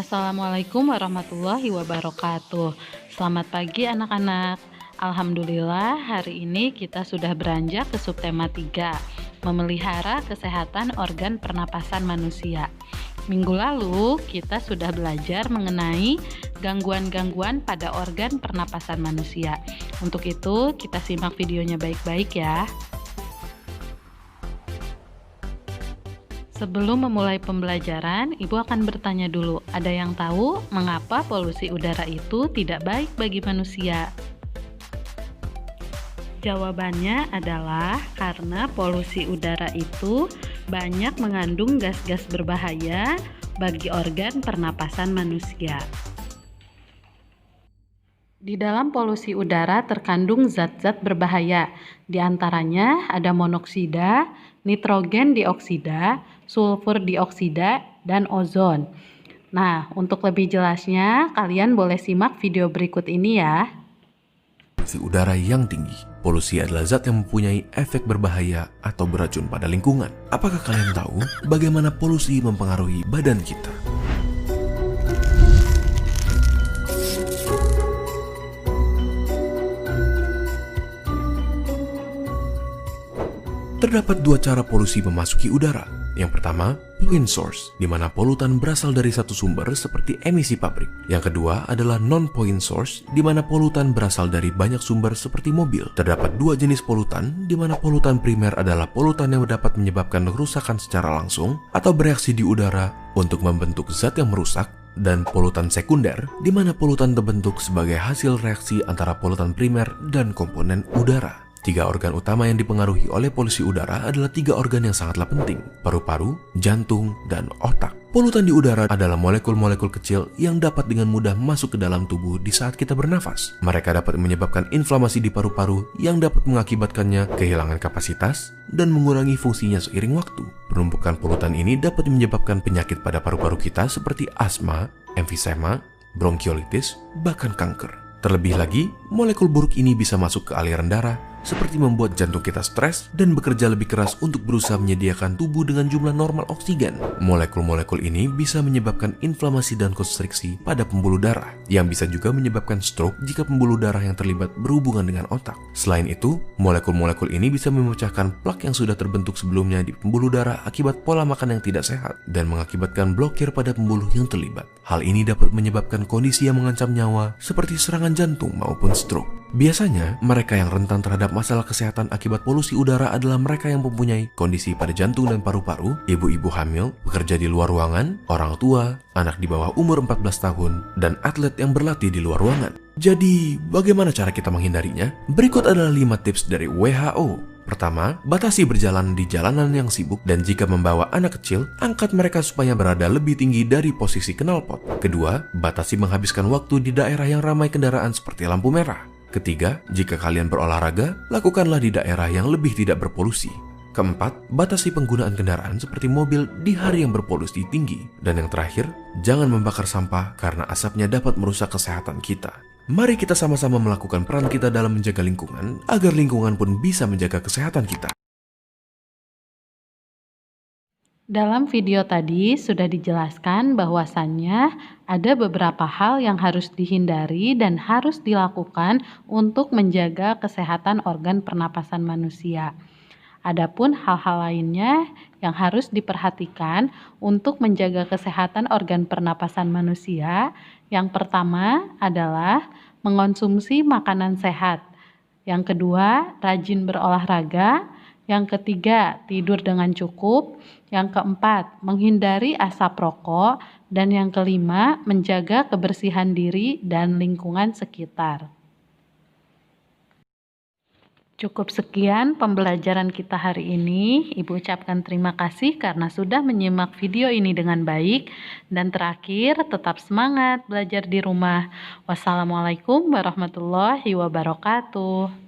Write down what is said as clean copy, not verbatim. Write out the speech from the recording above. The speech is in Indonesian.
Assalamualaikum warahmatullahi wabarakatuh. Selamat pagi anak-anak. Alhamdulillah hari ini kita sudah beranjak ke subtema 3, memelihara kesehatan organ pernapasan manusia. Minggu lalu kita sudah belajar mengenai gangguan-gangguan pada organ pernapasan manusia. Untuk itu kita simak videonya baik-baik ya. Sebelum memulai pembelajaran, Ibu akan bertanya dulu, ada yang tahu mengapa polusi udara itu tidak baik bagi manusia? Jawabannya adalah karena polusi udara itu banyak mengandung gas-gas berbahaya bagi organ pernapasan manusia. Di dalam polusi udara terkandung zat-zat berbahaya, di antaranya ada monoksida, nitrogen dioksida, sulfur dioksida, dan ozon. Nah, untuk lebih jelasnya, kalian boleh simak video berikut ini ya. Polusi udara yang tinggi. Polusi adalah zat yang mempunyai efek berbahaya atau beracun pada lingkungan. Apakah kalian tahu bagaimana polusi mempengaruhi badan kita? Terdapat dua cara polusi memasuki udara. Yang pertama, pollutant source, di mana polutan berasal dari satu sumber seperti emisi pabrik. Yang kedua adalah non-pollutant source, di mana polutan berasal dari banyak sumber seperti mobil. Terdapat dua jenis polutan, di mana polutan primer adalah polutan yang dapat menyebabkan kerusakan secara langsung atau bereaksi di udara untuk membentuk zat yang merusak, dan polutan sekunder, di mana polutan terbentuk sebagai hasil reaksi antara polutan primer dan komponen udara. Tiga organ utama yang dipengaruhi oleh polusi udara adalah tiga organ yang sangatlah penting: paru-paru, jantung, dan otak. Polutan di udara adalah molekul-molekul kecil yang dapat dengan mudah masuk ke dalam tubuh di saat kita bernafas. Mereka dapat menyebabkan inflamasi di paru-paru yang dapat mengakibatkannya kehilangan kapasitas dan mengurangi fungsinya seiring waktu. Penumpukan polutan ini dapat menyebabkan penyakit pada paru-paru kita seperti asma, emfisema, bronkiolitis, bahkan kanker. Terlebih lagi, molekul buruk ini bisa masuk ke aliran darah, seperti membuat jantung kita stres dan bekerja lebih keras untuk berusaha menyediakan tubuh dengan jumlah normal oksigen. Molekul-molekul ini bisa menyebabkan inflamasi dan konstriksi pada pembuluh darah, yang bisa juga menyebabkan stroke jika pembuluh darah yang terlibat berhubungan dengan otak. Selain itu, molekul-molekul ini bisa memecahkan plak yang sudah terbentuk sebelumnya di pembuluh darah akibat pola makan yang tidak sehat, dan mengakibatkan blokir pada pembuluh yang terlibat. Hal ini dapat menyebabkan kondisi yang mengancam nyawa, seperti serangan jantung maupun stroke. Biasanya, mereka yang rentan terhadap masalah kesehatan akibat polusi udara adalah mereka yang mempunyai kondisi pada jantung dan paru-paru, ibu-ibu hamil, pekerja di luar ruangan, orang tua, anak di bawah umur 14 tahun, dan atlet yang berlatih di luar ruangan. Jadi, bagaimana cara kita menghindarinya? Berikut adalah 5 tips dari WHO. Pertama, batasi berjalan di jalanan yang sibuk, dan jika membawa anak kecil, angkat mereka supaya berada lebih tinggi dari posisi knalpot. Kedua, batasi menghabiskan waktu di daerah yang ramai kendaraan seperti lampu merah. Ketiga, jika kalian berolahraga, lakukanlah di daerah yang lebih tidak berpolusi. Keempat, batasi penggunaan kendaraan seperti mobil di hari yang berpolusi tinggi. Dan yang terakhir, jangan membakar sampah karena asapnya dapat merusak kesehatan kita. Mari kita sama-sama melakukan peran kita dalam menjaga lingkungan, agar lingkungan pun bisa menjaga kesehatan kita. Dalam video tadi sudah dijelaskan bahwasannya ada beberapa hal yang harus dihindari dan harus dilakukan untuk menjaga kesehatan organ pernapasan manusia. Adapun hal-hal lainnya yang harus diperhatikan untuk menjaga kesehatan organ pernapasan manusia, yang pertama adalah mengonsumsi makanan sehat. Yang kedua, rajin berolahraga. Yang ketiga, tidur dengan cukup. Yang keempat, menghindari asap rokok. Dan yang kelima, menjaga kebersihan diri dan lingkungan sekitar. Cukup sekian pembelajaran kita hari ini. Ibu ucapkan terima kasih karena sudah menyimak video ini dengan baik. Dan terakhir, tetap semangat belajar di rumah. Wassalamualaikum warahmatullahi wabarakatuh.